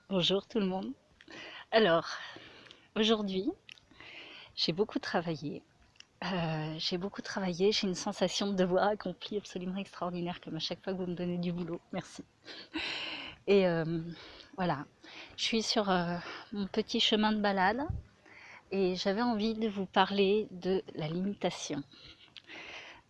Bonjour tout le monde. Alors, aujourd'hui, j'ai beaucoup travaillé. J'ai une sensation de devoir accompli absolument extraordinaire, comme à chaque fois que vous me donnez du boulot. Merci. Et voilà, je suis sur mon petit chemin de balade et j'avais envie de vous parler de la limitation.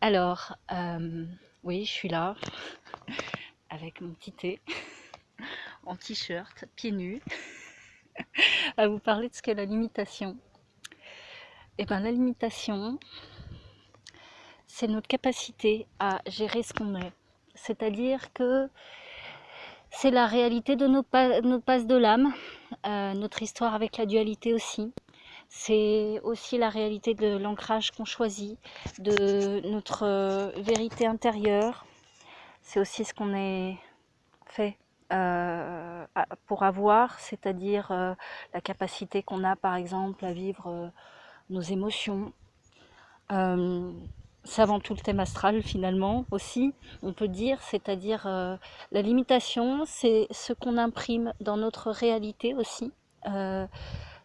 Alors, oui, je suis là avec mon petit thé, en t-shirt, pieds nus, à vous parler de ce qu'est la limitation. Et bien, la limitation, c'est notre capacité à gérer ce qu'on est. C'est-à-dire que c'est la réalité de nos passes de l'âme, notre histoire avec la dualité aussi. C'est aussi la réalité de l'ancrage qu'on choisit, de notre vérité intérieure. C'est aussi ce qu'on est fait pour avoir, c'est-à-dire la capacité qu'on a par exemple à vivre nos émotions. C'est avant tout le thème astral finalement aussi, on peut dire, c'est-à-dire la limitation, c'est ce qu'on imprime dans notre réalité aussi.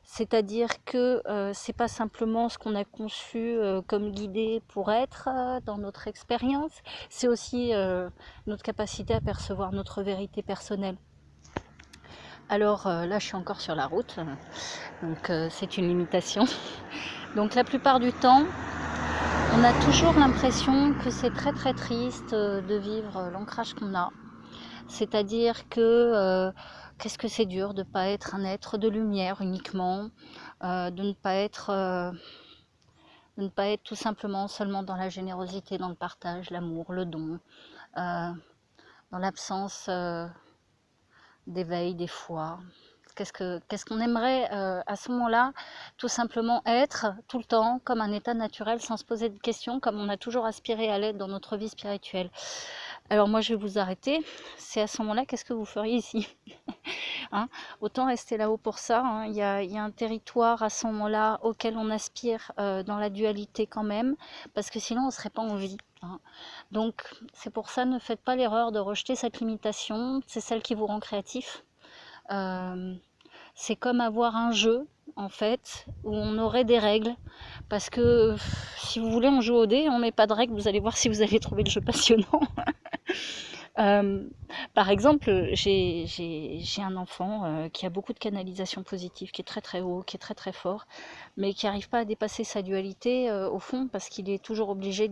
C'est-à-dire que c'est pas simplement ce qu'on a conçu comme guidé pour être dans notre expérience, c'est aussi notre capacité à percevoir notre vérité personnelle. Alors là, je suis encore sur la route, donc c'est une limitation. Donc la plupart du temps, on a toujours l'impression que c'est très très triste de vivre l'ancrage qu'on a. C'est-à-dire que qu'est-ce que c'est dur de ne pas être un être de lumière uniquement, de ne pas être tout simplement seulement dans la générosité, dans le partage, l'amour, le don, dans l'absence d'éveil des fois. Qu'est-ce qu'on aimerait à ce moment-là tout simplement être tout le temps comme un état naturel sans se poser de questions, comme on a toujours aspiré à l'être dans notre vie spirituelle. Alors moi je vais vous arrêter, c'est à ce moment-là qu'est-ce que vous feriez ici hein? Autant rester là-haut pour ça, hein. Il y a un territoire à ce moment-là auquel on aspire dans la dualité quand même, parce que sinon on ne serait pas en vie. Hein. Donc c'est pour ça, ne faites pas l'erreur de rejeter cette limitation, c'est celle qui vous rend créatif. C'est comme avoir un jeu en fait où on aurait des règles parce que si vous voulez on joue au dé, on met pas de règles, vous allez voir si vous allez trouver le jeu passionnant. Par exemple, j'ai un enfant qui a beaucoup de canalisation positive, qui est très très haut, qui est très très fort, mais qui n'arrive pas à dépasser sa dualité au fond parce qu'il est toujours obligé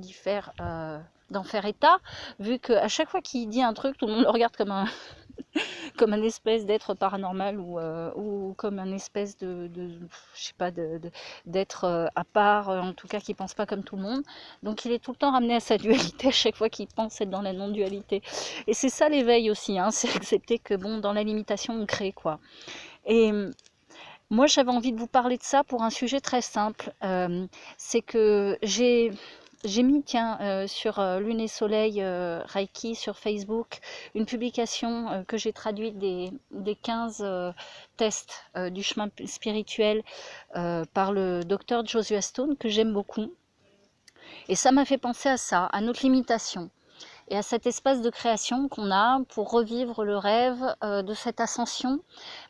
d'en faire état, vu qu'à chaque fois qu'il dit un truc, tout le monde le regarde comme un espèce d'être paranormal ou comme un espèce je sais pas, d'être à part, en tout cas qui pense pas comme tout le monde. Donc il est tout le temps ramené à sa dualité à chaque fois qu'il pense être dans la non-dualité. Et c'est ça l'éveil aussi, hein, c'est accepter que bon, dans la limitation on crée quoi. Et moi j'avais envie de vous parler de ça pour un sujet très simple. C'est que j'ai mis, tiens, sur Lune et Soleil Reiki sur Facebook, une publication que j'ai traduite des 15 tests du chemin spirituel par le docteur Joshua Stone, que j'aime beaucoup. Et ça m'a fait penser à ça, à notre limitation et à cet espace de création qu'on a pour revivre le rêve de cette ascension,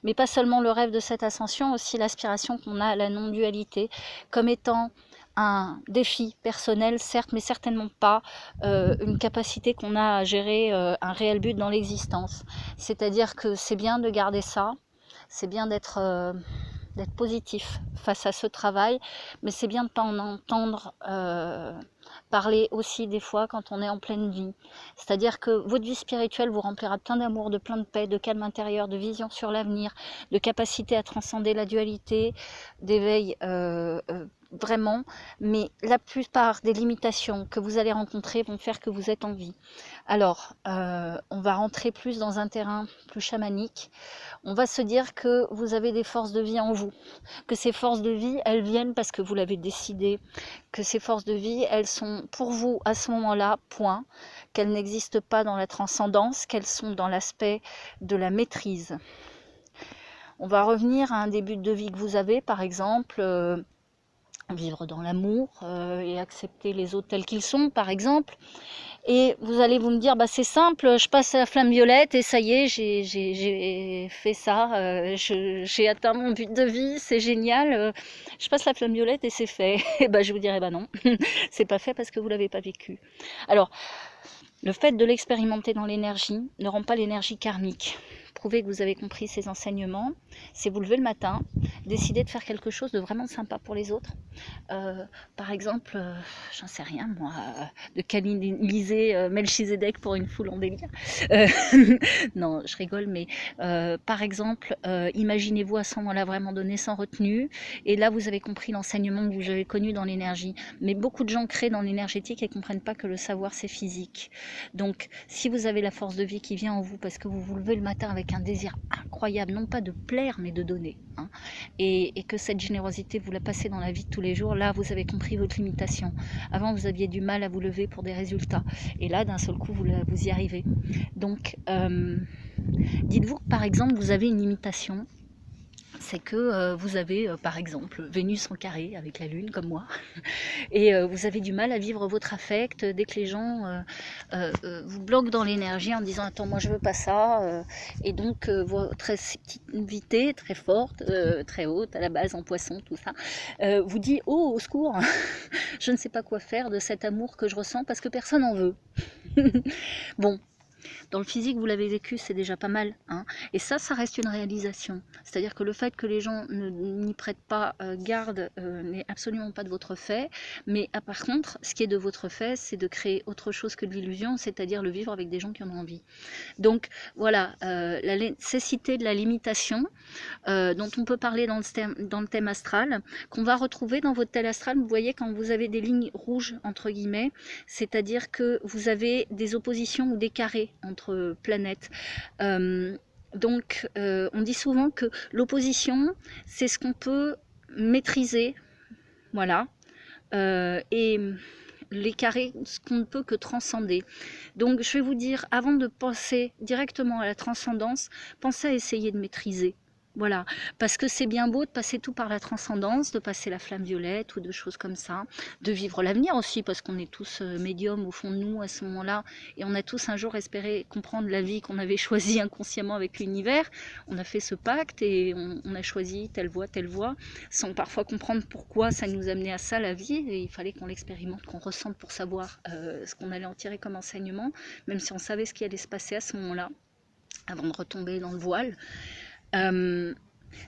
mais pas seulement le rêve de cette ascension, aussi l'aspiration qu'on a à la non-dualité, comme étant un défi personnel, certes, mais certainement pas une capacité qu'on a à gérer un réel but dans l'existence. C'est-à-dire que c'est bien de garder ça, c'est bien d'être positif face à ce travail, mais c'est bien de ne pas en entendre parler aussi des fois quand on est en pleine vie. C'est-à-dire que votre vie spirituelle vous remplira de plein d'amour, de plein de paix, de calme intérieur, de vision sur l'avenir, de capacité à transcender la dualité, d'éveil vraiment, mais la plupart des limitations que vous allez rencontrer vont faire que vous êtes en vie. Alors, on va rentrer plus dans un terrain plus chamanique. On va se dire que vous avez des forces de vie en vous, que ces forces de vie, elles viennent parce que vous l'avez décidé, que ces forces de vie, elles sont pour vous à ce moment-là, point, qu'elles n'existent pas dans la transcendance, qu'elles sont dans l'aspect de la maîtrise. On va revenir à un début de vie que vous avez, par exemple, vivre dans l'amour et accepter les autres tels qu'ils sont, par exemple. Et vous allez vous me dire, bah c'est simple, je passe à la flamme violette et ça y est, j'ai fait ça, j'ai atteint mon but de vie, c'est génial, je passe la flamme violette et c'est fait. Et bah je vous dirais, bah non, c'est pas fait parce que vous l'avez pas vécu. Alors, le fait de l'expérimenter dans l'énergie ne rend pas l'énergie karmique. Prouvez que vous avez compris ces enseignements, c'est vous lever le matin, décider de faire quelque chose de vraiment sympa pour les autres. Par exemple, j'en sais rien moi, de canaliser Melchizedek pour une foule en délire. Euh, non, je rigole, mais par exemple, imaginez-vous à ce moment-là vraiment donner sans retenue, et là vous avez compris l'enseignement que vous avez connu dans l'énergie. Mais beaucoup de gens créent dans l'énergétique et ne comprennent pas que le savoir c'est physique. Donc, si vous avez la force de vie qui vient en vous parce que vous vous levez le matin avec un désir incroyable, non pas de plaire, mais de donner, hein, et que cette générosité, vous la passez dans la vie de tous les jours, là, vous avez compris votre limitation. Avant, vous aviez du mal à vous lever pour des résultats. Et là, d'un seul coup, vous y arrivez. Donc, dites-vous que, par exemple, vous avez une limitation. C'est que vous avez, par exemple, Vénus en carré avec la Lune, comme moi, et vous avez du mal à vivre votre affect dès que les gens vous bloquent dans l'énergie en disant « Attends, moi je veux pas ça et donc votre réceptivité très forte, très haute, à la base en poisson, tout ça, vous dit « Oh, au secours, je ne sais pas quoi faire de cet amour que je ressens parce que personne n'en veut. » Bon. Dans le physique, vous l'avez vécu, c'est déjà pas mal. Hein. Et ça reste une réalisation. C'est-à-dire que le fait que les gens n'y prêtent pas garde n'est absolument pas de votre fait. Mais par contre, ce qui est de votre fait, c'est de créer autre chose que de l'illusion, c'est-à-dire le vivre avec des gens qui en ont envie. Donc voilà, la nécessité de la limitation, dont on peut parler dans le thème astral, qu'on va retrouver dans votre thème astral. Vous voyez, quand vous avez des lignes rouges, entre guillemets, c'est-à-dire que vous avez des oppositions ou des carrés entre planètes. Donc, on dit souvent que l'opposition, c'est ce qu'on peut maîtriser, voilà, et les carrés, ce qu'on ne peut que transcender. Donc, je vais vous dire, avant de penser directement à la transcendance, pensez à essayer de maîtriser. Voilà, parce que c'est bien beau de passer tout par la transcendance, de passer la flamme violette ou de choses comme ça, de vivre l'avenir aussi, parce qu'on est tous médiums au fond de nous à ce moment-là, et on a tous un jour espéré comprendre la vie qu'on avait choisie inconsciemment avec l'univers. On a fait ce pacte et on a choisi telle voie, sans parfois comprendre pourquoi ça nous amenait à ça, la vie, et il fallait qu'on l'expérimente, qu'on ressente pour savoir ce qu'on allait en tirer comme enseignement, même si on savait ce qui allait se passer à ce moment-là, avant de retomber dans le voile.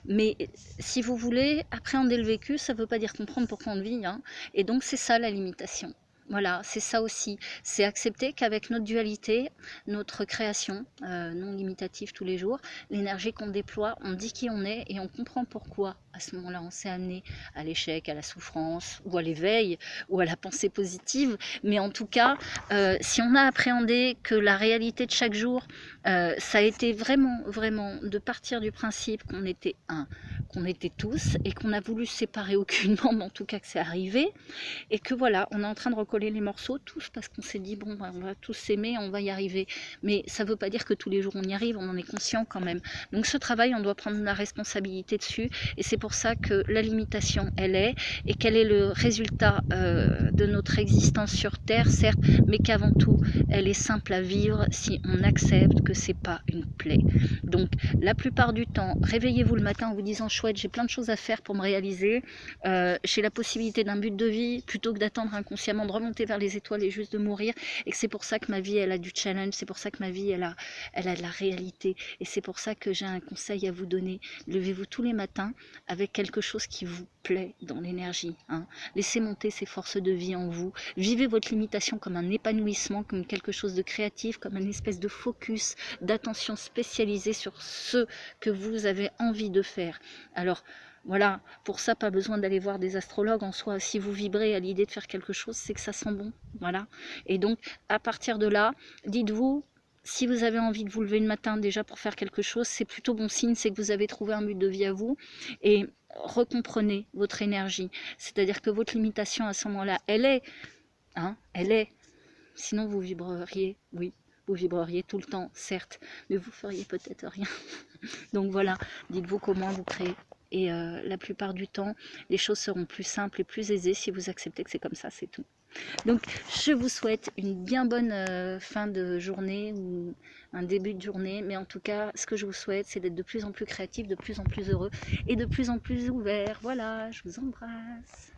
Mais si vous voulez appréhender le vécu, ça ne veut pas dire comprendre pourquoi on vit, hein. Et donc c'est ça la limitation. Voilà, c'est ça aussi, c'est accepter qu'avec notre dualité, notre création non limitative tous les jours, l'énergie qu'on déploie, on dit qui on est et on comprend pourquoi à ce moment-là on s'est amené à l'échec, à la souffrance ou à l'éveil ou à la pensée positive. Mais en tout cas, si on a appréhendé que la réalité de chaque jour, ça a été vraiment de partir du principe qu'on était un, qu'on était tous et qu'on a voulu se séparer aucunement, mais en tout cas que c'est arrivé, et que voilà, on est en train de recoller les morceaux tous parce qu'on s'est dit bon, on va tous s'aimer, on va y arriver. Mais ça ne veut pas dire que tous les jours on y arrive, on en est conscient quand même. Donc ce travail, on doit prendre la responsabilité dessus, et c'est pour ça que la limitation, elle est, et quel est le résultat de notre existence sur Terre, certes, mais qu'avant tout, elle est simple à vivre si on accepte que c'est pas une plaie. Donc la plupart du temps, réveillez-vous le matin en vous disant chouette, j'ai plein de choses à faire pour me réaliser, j'ai la possibilité d'un but de vie, plutôt que d'attendre inconsciemment de remonter vers les étoiles et juste de mourir, et que c'est pour ça que ma vie elle a du challenge, c'est pour ça que ma vie elle a de la réalité, et c'est pour ça que j'ai un conseil à vous donner. Levez-vous tous les matins avec quelque chose qui vous plaît dans l'énergie, hein. Laissez monter ces forces de vie en vous, vivez votre limitation comme un épanouissement, comme quelque chose de créatif, comme une espèce de focus, d'attention spécialisée sur ce que vous avez envie de faire. Alors voilà, pour ça, pas besoin d'aller voir des astrologues en soi. Si vous vibrez à l'idée de faire quelque chose, c'est que ça sent bon. Voilà. Et donc, à partir de là, dites-vous, si vous avez envie de vous lever le matin déjà pour faire quelque chose, c'est plutôt bon signe, c'est que vous avez trouvé un but de vie à vous. Et recomprenez votre énergie. C'est-à-dire que votre limitation à ce moment-là, elle est. Hein, elle est. Sinon, vous vibreriez, oui. Vous vibreriez tout le temps, certes, mais vous feriez peut-être rien. Donc voilà, dites-vous comment vous créez. et la plupart du temps, les choses seront plus simples et plus aisées si vous acceptez que c'est comme ça, c'est tout. Donc, je vous souhaite une bien bonne fin de journée ou un début de journée. Mais en tout cas, ce que je vous souhaite, c'est d'être de plus en plus créatif, de plus en plus heureux et de plus en plus ouvert. Voilà, je vous embrasse.